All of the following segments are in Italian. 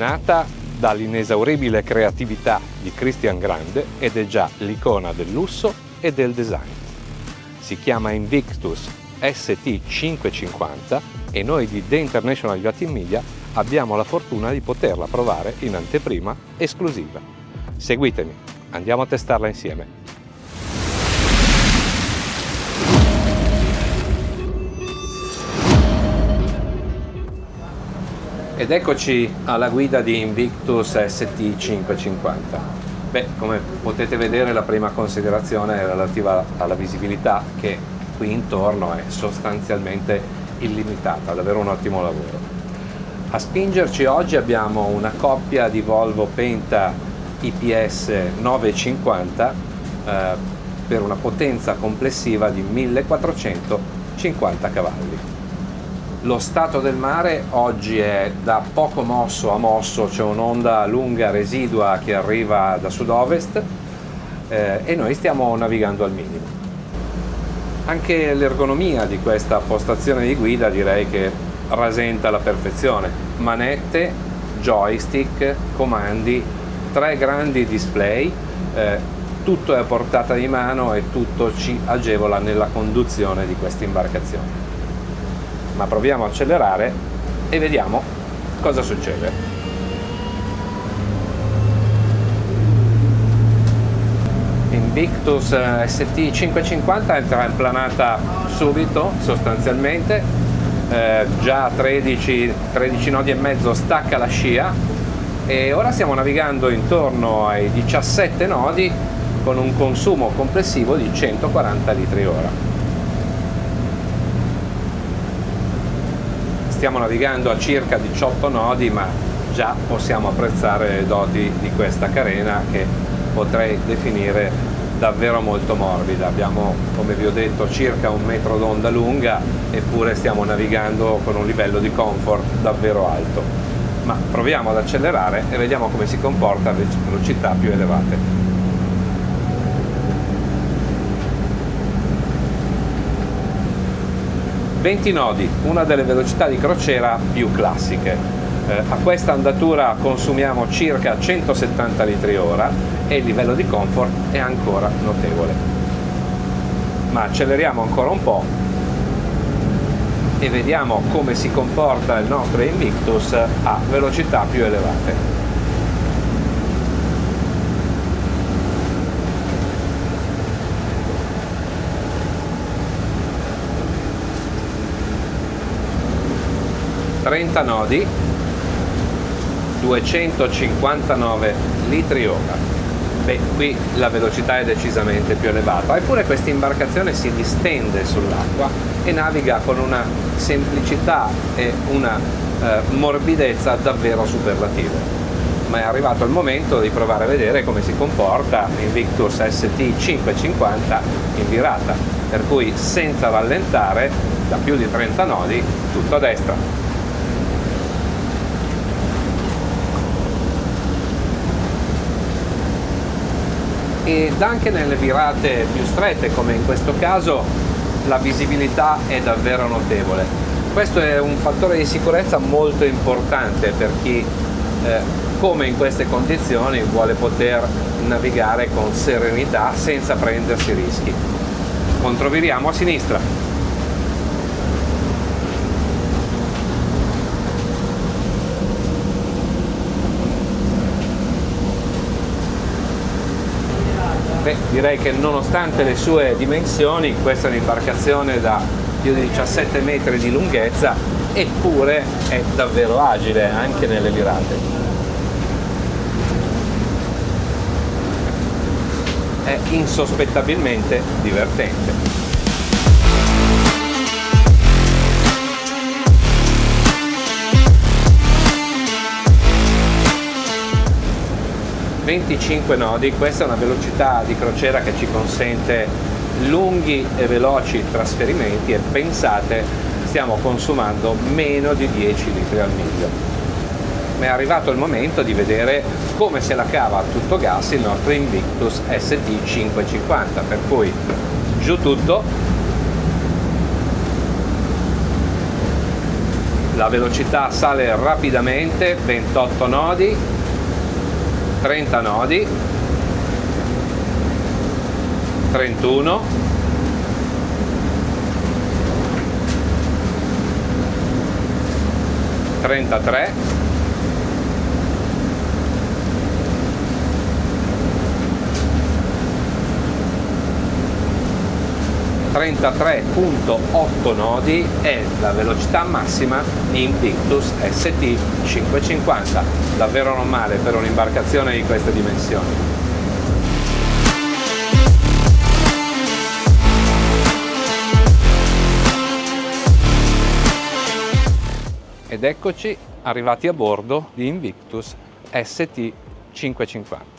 nata dall'inesauribile creatività di Christian Grande ed è già l'icona del lusso e del design. Si chiama Invictus ST550 e noi di The International Yachting Media abbiamo la fortuna di poterla provare in anteprima esclusiva. Seguitemi, andiamo a testarla insieme. Ed eccoci alla guida di Invictus ST550. Beh, come potete vedere, la prima considerazione è relativa alla visibilità, che qui intorno è sostanzialmente illimitata, davvero un ottimo lavoro. A spingerci oggi abbiamo una coppia di Volvo Penta IPS 950 per una potenza complessiva di 1450 cavalli. Lo stato del mare oggi è da poco mosso a mosso, c'è un'onda lunga residua che arriva da sud-ovest e noi stiamo navigando al minimo. Anche l'ergonomia di questa postazione di guida direi che rasenta alla perfezione. Manette, joystick, comandi, 3 grandi display, tutto è a portata di mano e tutto ci agevola nella conduzione di questa imbarcazione. Ma proviamo a accelerare e vediamo cosa succede. Invictus ST550 è tramplanata subito sostanzialmente, già a 13 nodi e mezzo stacca la scia e ora stiamo navigando intorno ai 17 nodi con un consumo complessivo di 140 litri ora. Stiamo navigando a circa 18 nodi, ma già possiamo apprezzare le doti di questa carena che potrei definire davvero molto morbida. Abbiamo, come vi ho detto, circa 1 metro d'onda lunga, eppure stiamo navigando con un livello di comfort davvero alto. Ma proviamo ad accelerare e vediamo come si comporta a velocità più elevate. 20 nodi, una delle velocità di crociera più classiche. A questa andatura consumiamo circa 170 litri ora e il livello di comfort è ancora notevole. Ma acceleriamo ancora un po' e vediamo come si comporta il nostro Invictus a velocità più elevate. ...30 nodi, 259 litri ora. Beh, qui la velocità è decisamente più elevata, eppure questa imbarcazione si distende sull'acqua e naviga con una semplicità e una morbidezza davvero superlative. Ma è arrivato il momento di provare a vedere come si comporta Invictus ST550 in virata, per cui senza rallentare, da più di 30 nodi, tutto a destra. Ed anche nelle virate più strette, come in questo caso, la visibilità è davvero notevole. Questo è un fattore di sicurezza molto importante per chi, come in queste condizioni, vuole poter navigare con serenità senza prendersi rischi. Controviriamo a sinistra. Beh, direi che nonostante le sue dimensioni, questa è un'imbarcazione da più di 17 metri di lunghezza, eppure è davvero agile anche nelle virate. È insospettabilmente divertente. ...25 nodi, questa è una velocità di crociera che ci consente lunghi e veloci trasferimenti e pensate, stiamo consumando meno di 10 litri al miglio. Ma è arrivato il momento di vedere come se la cava a tutto gas il nostro Invictus ST550, per cui giù tutto, la velocità sale rapidamente, 28 nodi, 30 nodi, 31, 33, 33,8 nodi è la velocità massima di Invictus ST 550, davvero non male per un'imbarcazione di queste dimensioni. Ed eccoci arrivati a bordo di Invictus ST 550.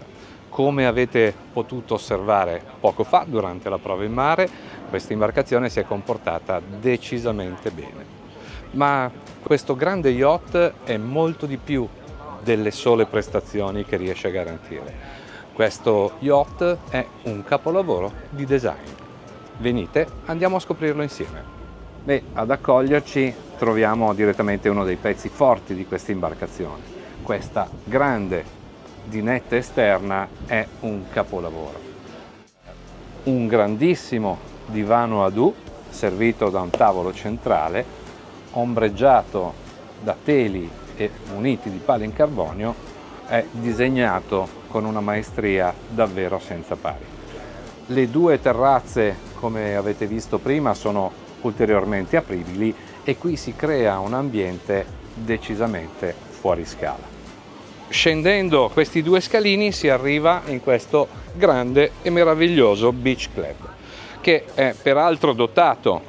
Come avete potuto osservare poco fa durante la prova in mare, questa imbarcazione si è comportata decisamente bene. Ma questo grande yacht è molto di più delle sole prestazioni che riesce a garantire. Questo yacht è un capolavoro di design. Venite, andiamo a scoprirlo insieme. Beh, ad accoglierci troviamo direttamente uno dei pezzi forti di questa imbarcazione. Questa grande dinetta esterna è un capolavoro. Un grandissimo divano ad U servito da un tavolo centrale, ombreggiato da teli e muniti di pale in carbonio, è disegnato con una maestria davvero senza pari. Le due terrazze, come avete visto prima, sono ulteriormente apribili e qui si crea un ambiente decisamente fuori scala. Scendendo questi due scalini si arriva in questo grande e meraviglioso Beach Club, che è peraltro dotato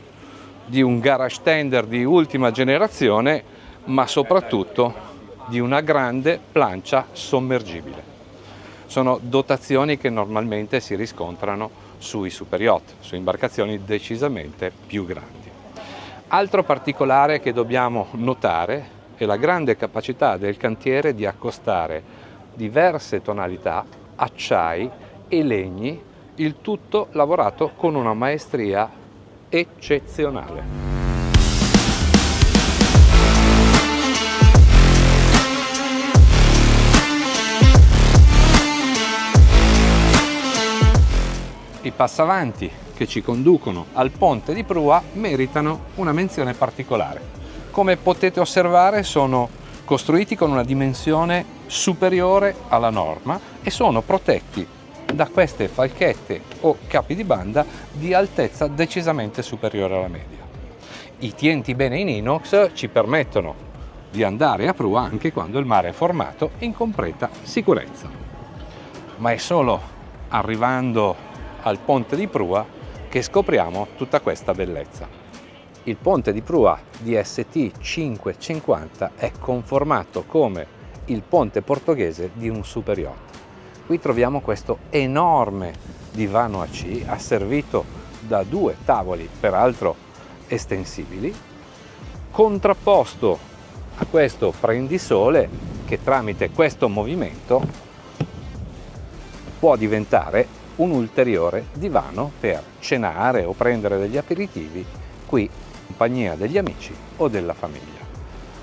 di un garage tender di ultima generazione, ma soprattutto di una grande plancia sommergibile. Sono dotazioni che normalmente si riscontrano sui super yacht, su imbarcazioni decisamente più grandi. Altro particolare che dobbiamo notare è la grande capacità del cantiere di accostare diverse tonalità, acciai e legni, il tutto lavorato con una maestria eccezionale. I passavanti che ci conducono al ponte di prua meritano una menzione particolare. Come potete osservare, sono costruiti con una dimensione superiore alla norma e sono protetti da queste falchette o capi di banda di altezza decisamente superiore alla media. I tienti bene in inox ci permettono di andare a prua anche quando il mare è formato in completa sicurezza. Ma è solo arrivando al ponte di prua che scopriamo tutta questa bellezza. Il ponte di prua di ST 550 è conformato come il ponte portoghese di un super yacht. Qui troviamo questo enorme divano AC asservito da due tavoli, peraltro estensibili, contrapposto a questo prendisole che tramite questo movimento può diventare un ulteriore divano per cenare o prendere degli aperitivi qui in compagnia degli amici o della famiglia.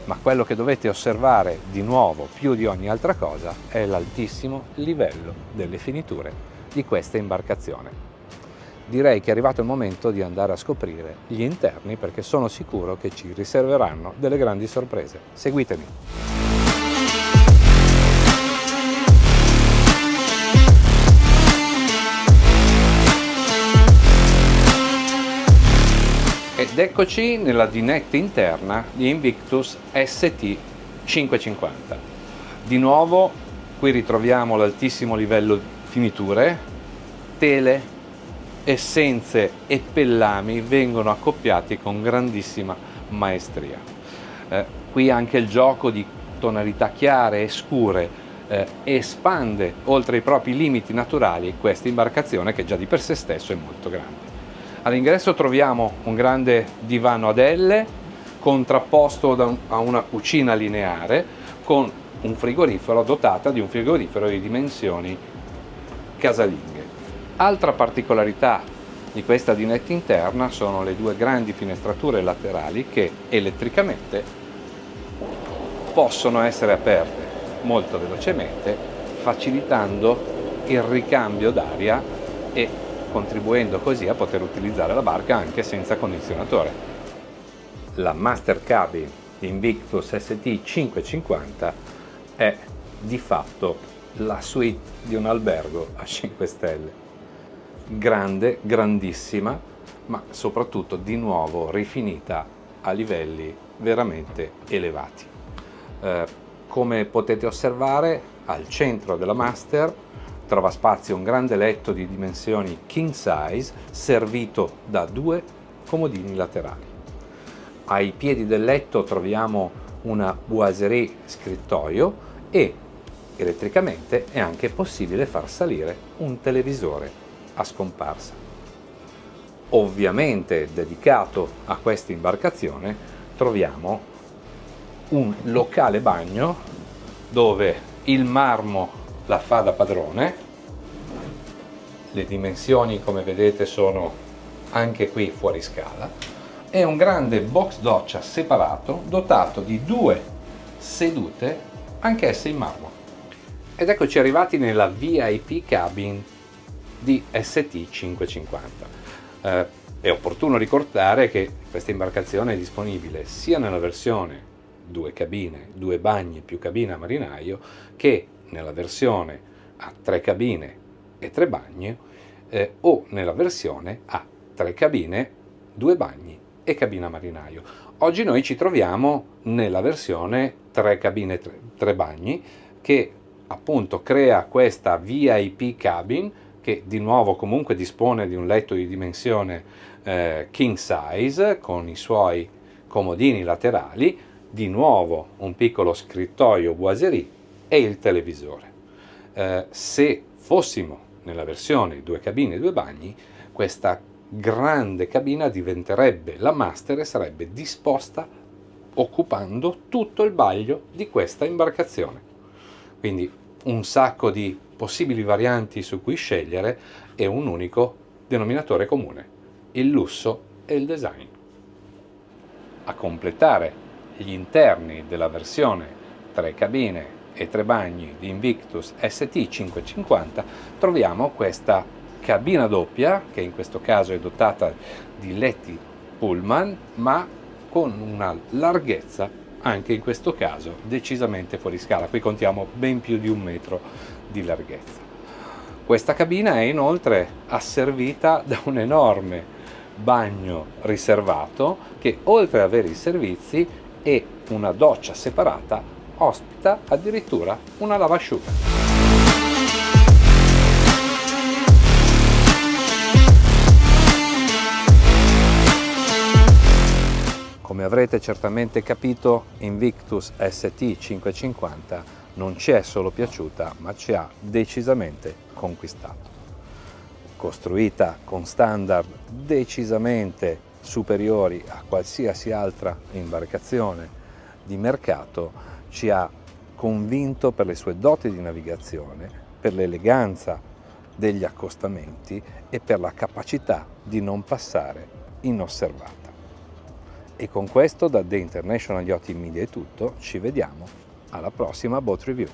Ma quello che dovete osservare di nuovo più di ogni altra cosa è l'altissimo livello delle finiture di questa imbarcazione. Direi che è arrivato il momento di andare a scoprire gli interni perché sono sicuro che ci riserveranno delle grandi sorprese. Seguitemi! Ed eccoci nella dinetta interna di Invictus ST 550. Di nuovo qui ritroviamo l'altissimo livello di finiture, tele, essenze e pellami vengono accoppiati con grandissima maestria. Qui anche il gioco di tonalità chiare e scure espande oltre i propri limiti naturali questa imbarcazione che già di per sé stesso è molto grande. All'ingresso troviamo un grande divano ad L contrapposto a una cucina lineare con un frigorifero, dotata di un frigorifero di dimensioni casalinghe. Altra particolarità di questa dinetta interna sono le due grandi finestrature laterali che elettricamente possono essere aperte molto velocemente, facilitando il ricambio d'aria e contribuendo così a poter utilizzare la barca anche senza condizionatore. La Master Cabin Invictus ST 550 è di fatto la suite di un albergo a 5 stelle. Grande, grandissima, ma soprattutto di nuovo rifinita a livelli veramente elevati. Come potete osservare, al centro della Master trova spazio un grande letto di dimensioni king size servito da 2 comodini laterali. Ai piedi del letto troviamo una boiserie scrittoio e elettricamente è anche possibile far salire un televisore a scomparsa. Ovviamente dedicato a questa imbarcazione troviamo un locale bagno dove il marmo la fa da padrone. Le dimensioni, come vedete, sono anche qui fuori scala, e un grande box doccia separato dotato di 2 sedute anch'esse in marmo. Ed eccoci arrivati nella VIP Cabin di ST 550. È opportuno ricordare che questa imbarcazione è disponibile sia nella versione 2 cabine, 2 bagni più cabina marinaio, che nella versione a 3 cabine e 3 bagni, o nella versione a 3 cabine, 2 bagni e cabina marinaio. Oggi noi ci troviamo nella versione 3 cabine 3 bagni, che appunto crea questa VIP Cabin, che di nuovo comunque dispone di un letto di dimensione king size con i suoi comodini laterali, di nuovo un piccolo scrittoio boiserie e il televisore. Se fossimo nella versione 2 cabine e 2 bagni, questa grande cabina diventerebbe la Master e sarebbe disposta occupando tutto il baglio di questa imbarcazione. Quindi un sacco di possibili varianti su cui scegliere e un unico denominatore comune: il lusso e il design. A completare gli interni della versione 3 cabine e 3 bagni di Invictus ST 550 troviamo questa cabina doppia, che in questo caso è dotata di letti pullman, ma con una larghezza anche in questo caso decisamente fuori scala. Qui contiamo ben più di 1 metro di larghezza. Questa cabina è inoltre asservita da un enorme bagno riservato che, oltre ad avere i servizi e una doccia separata, ospita addirittura una lavasciuga. Come avrete certamente capito, Invictus ST 550 non ci è solo piaciuta, ma ci ha decisamente conquistato. Costruita con standard decisamente superiori a qualsiasi altra imbarcazione di mercato, ci ha convinto per le sue doti di navigazione, per l'eleganza degli accostamenti e per la capacità di non passare inosservata. E con questo da The International Yachting Media è tutto, ci vediamo alla prossima Boat Review.